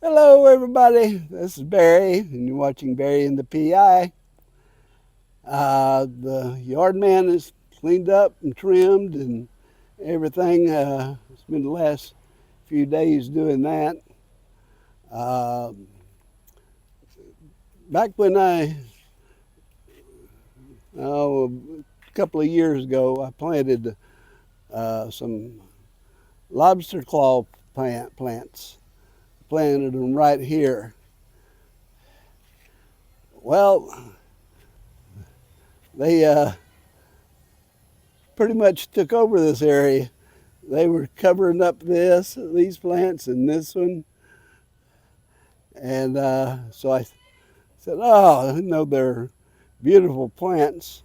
Hello, everybody. This is Barry, and you're watching Barry and the PI. The yard man is cleaned up and trimmed and everything. It's been the last few days doing that. Uh, Back when a couple of years ago, I planted some lobster claw plants. Planted them right here. Well, they pretty much took over this area. They were covering up these plants and this one. And so I said, oh, they're beautiful plants.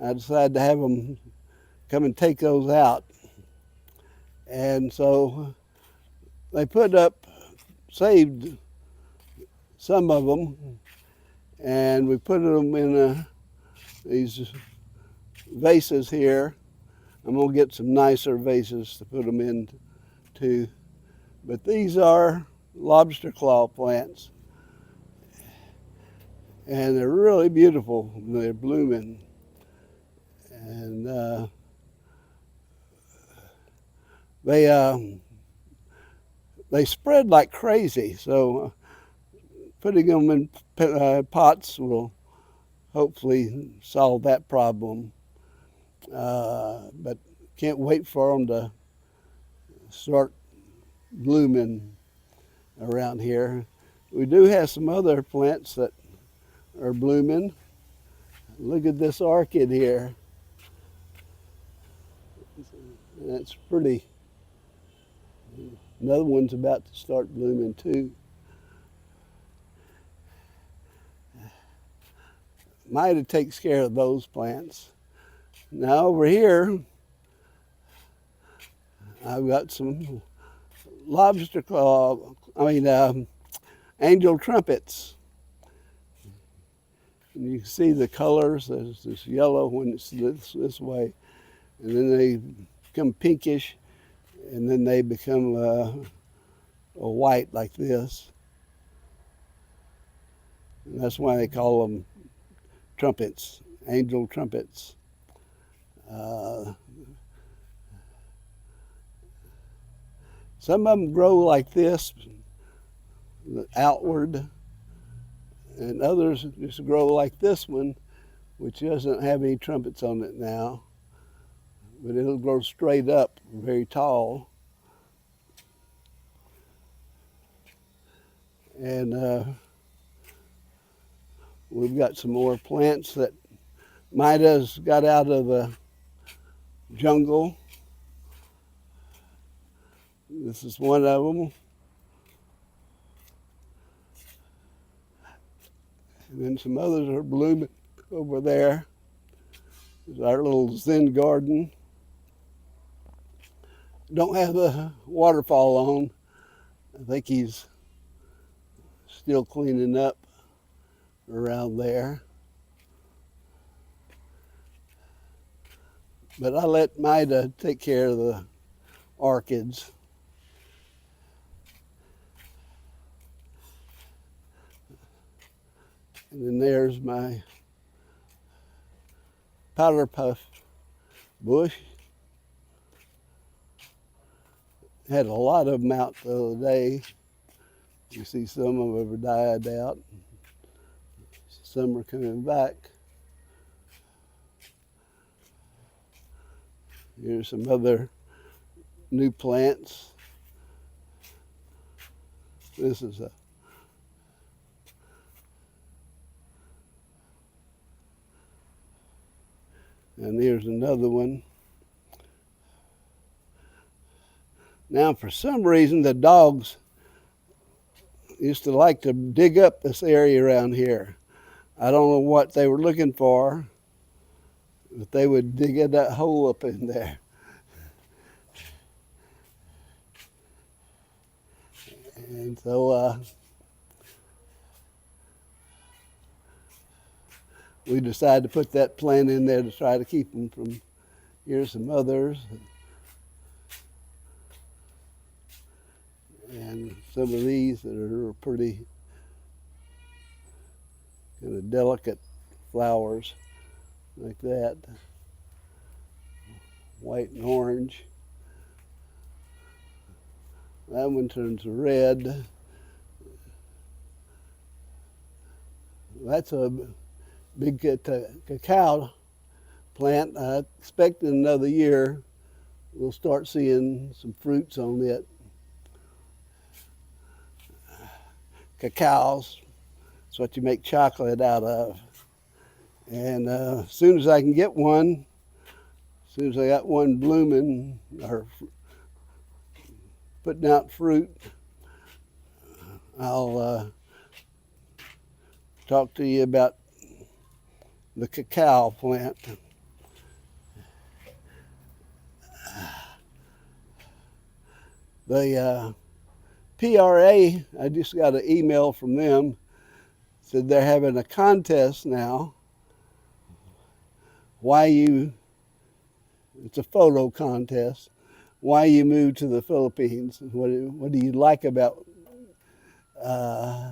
I decided to have them come and take those out. And so they saved some of them, and we put them in these vases here. I'm going to get some nicer vases to put them in too. But these are lobster claw plants. And they're really beautiful. They're blooming. And they spread like crazy. So putting them in pots will hopefully solve that problem. But can't wait for them to start blooming around here. We do have some other plants that are blooming. Look at this orchid here. That's pretty. Another one's about to start blooming too. Maida takes care of those plants. Now over here, I've got some angel trumpets. And you can see the colors. There's this yellow when it's this way, and then they become pinkish, and then they become a white like this. And that's why they call them trumpets, angel trumpets. Some of them grow like this, outward, and others just grow like this one, which doesn't have any trumpets on it now, but it'll grow straight up, very tall. And we've got some more plants that Maida's got out of the jungle. This is one of them. And then some others are blooming over there. There's our little Zen garden. Don't have the waterfall on. I think he's still cleaning up around there. But I let Maida take care of the orchids. And then there's my powder puff bush. Had a lot of them out the other day. You see some of them have died out. Some are coming back. Here's some other new plants. This is and here's another one. Now, for some reason, the dogs used to like to dig up this area around here. I don't know what they were looking for, but they would dig that hole up in there. And so we decided to put that plant in there to try to keep them from. Here's some others. And some of these that are pretty kind of delicate flowers like that, white and orange. That one turns red. That's a big cacao plant. I expect in another year we'll start seeing some fruits on it. Cacaos, it's what you make chocolate out of. And as soon as I can get one, as soon as I got one blooming or putting out fruit, I'll talk to you about the cacao plant. The PRA, I just got an email from them, said they're having a contest now. It's a photo contest. Why you moved to the Philippines? What do you like about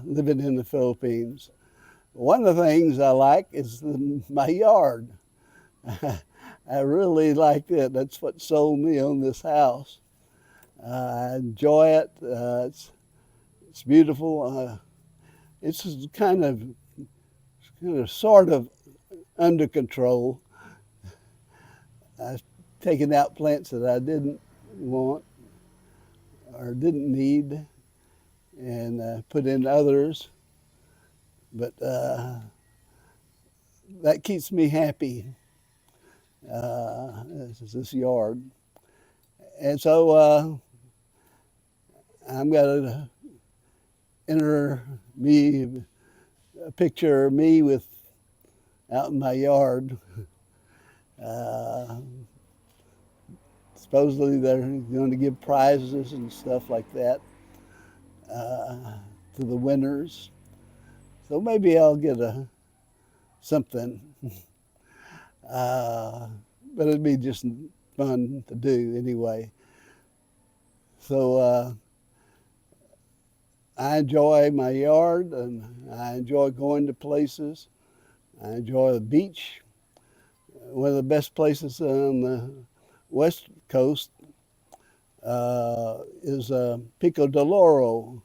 living in the Philippines? One of the things I like is my yard. I really like it. That's what sold me on this house. I enjoy it. It's beautiful. It's kind of sort of under control. I've taken out plants that I didn't want or didn't need and put in others. But that keeps me happy, this yard. And so I'm going to enter a picture of me out in my yard. Supposedly they're going to give prizes and stuff like that to the winners. So maybe I'll get something. But it'd be just fun to do anyway. So I enjoy my yard, and I enjoy going to places. I enjoy the beach. One of the best places on the West Coast is Pico de Loro.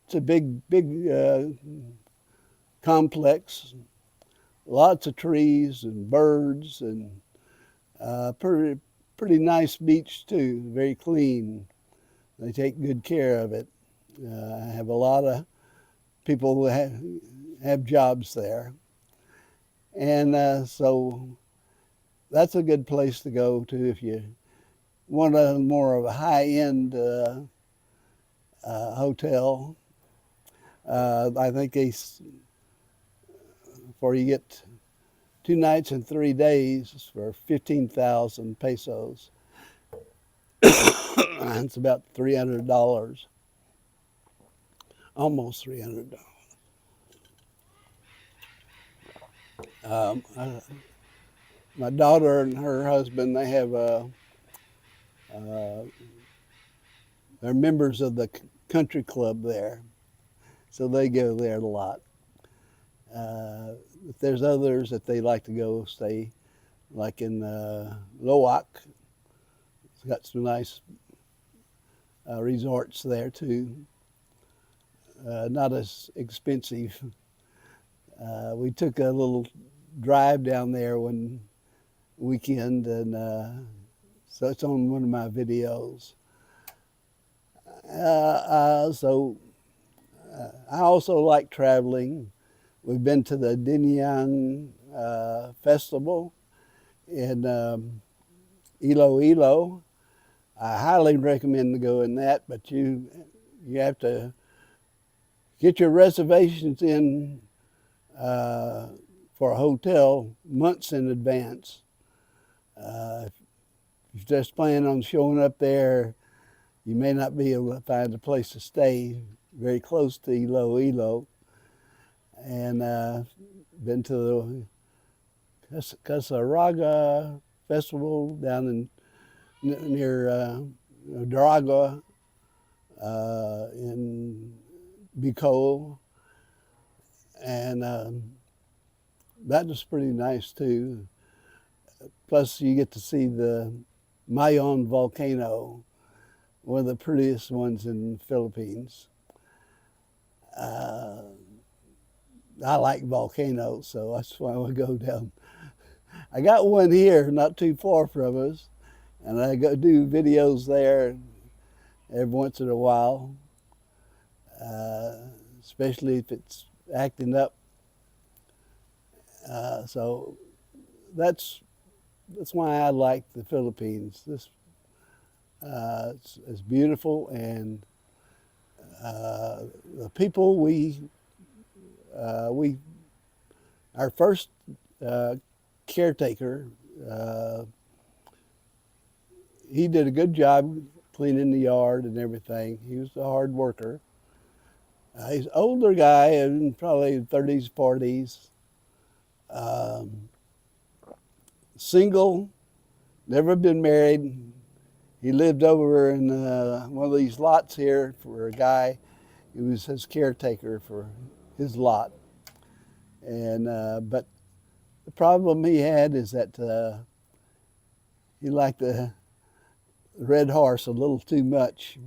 It's a big complex, lots of trees and birds, and pretty nice beach too, very clean. They take good care of it. I have a lot of people who have jobs there. And so that's a good place to go to if you want a more of a high-end hotel. I think before you get 2 nights and 3 days for 15,000 pesos. It's about $300, almost $300. My daughter and her husband, they have they're members of the country club there, so they go there a lot. If there's others that they like to go stay, like in Loac, it's got some nice resorts there too. Not as expensive. We took a little drive down there one weekend, and so it's on one of my videos. So I also like traveling. We've been to the Dinian Festival in Iloilo. I highly recommend going that, but you have to get your reservations in for a hotel months in advance. If you're just planning on showing up there, you may not be able to find a place to stay very close to Iloilo. And been to the Casaraga Festival down in near Daragua in Bicol, and that was pretty nice too. Plus, you get to see the Mayon volcano, one of the prettiest ones in the Philippines. Uh, I like volcanoes, so that's why we go down. I got one here, not too far from us, and I go do videos there every once in a while, uh, especially if it's acting up. So that's why I like the Philippines. It's beautiful, and the people we our first uh, caretaker, uh, he did a good job cleaning the yard and everything. He was a hard worker. He's an older guy, in probably 30s, 40s, um, single, never been married. He lived over in one of these lots here for a guy who was his caretaker for his lot. And but the problem he had is that he liked the red horse a little too much.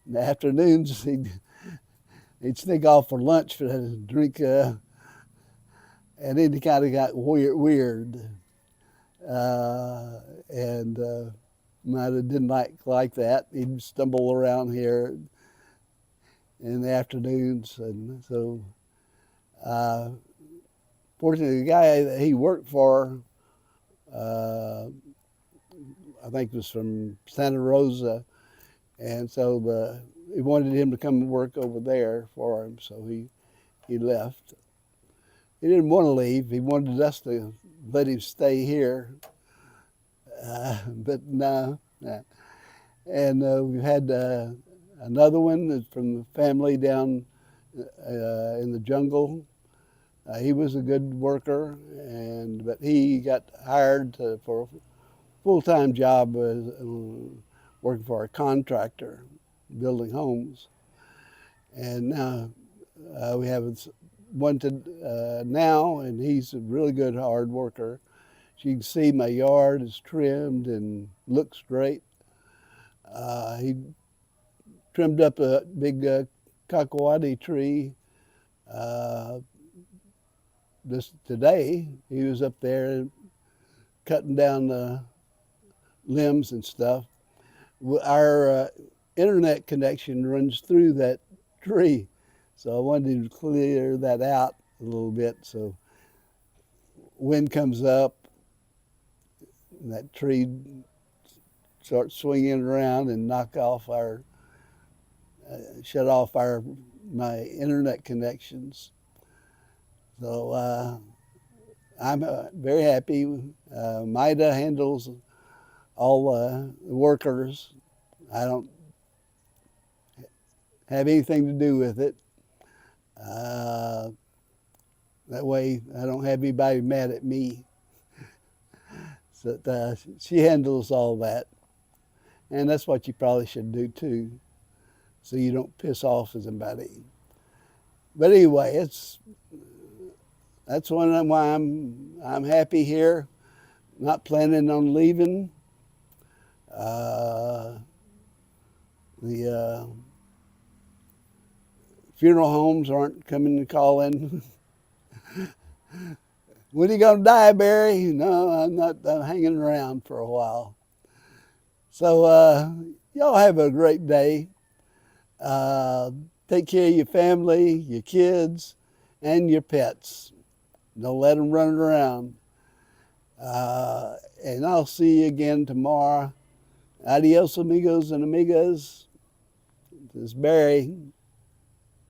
In the afternoons, he'd sneak off for lunch for a drink, and then he kind of got weird, and might have didn't like that. He'd stumble around here in the afternoons, and so fortunately, the guy that he worked for, I think was from Santa Rosa, and so he wanted him to come and work over there for him, so he left. He didn't want to leave. He wanted us to let him stay here, but no. And we've had another one from the family down in the jungle. He was a good worker, but he got hired for a full-time job working for a contractor building homes. And now we have one now, and he's a really good hard worker. As you can see, my yard is trimmed and looks great. He trimmed up a big cacahuate tree this today. He was up there cutting down the limbs and stuff. Our internet connection runs through that tree, so I wanted to clear that out a little bit. So wind comes up, and that tree starts swinging around and shut off my internet connections. So I'm very happy. Maida handles all the workers. I don't have anything to do with it. That way I don't have anybody mad at me. So she handles all that. And that's what you probably should do too, so you don't piss off somebody. But anyway, that's why I'm happy here. Not planning on leaving. The funeral homes aren't coming to call in. When are you going to die, Barry? No, I'm not. I'm hanging around for a while. So y'all have a great day. Take care of your family, your kids, and your pets. Don't let them run around. And I'll see you again tomorrow. Adios, amigos and amigas. This is Barry.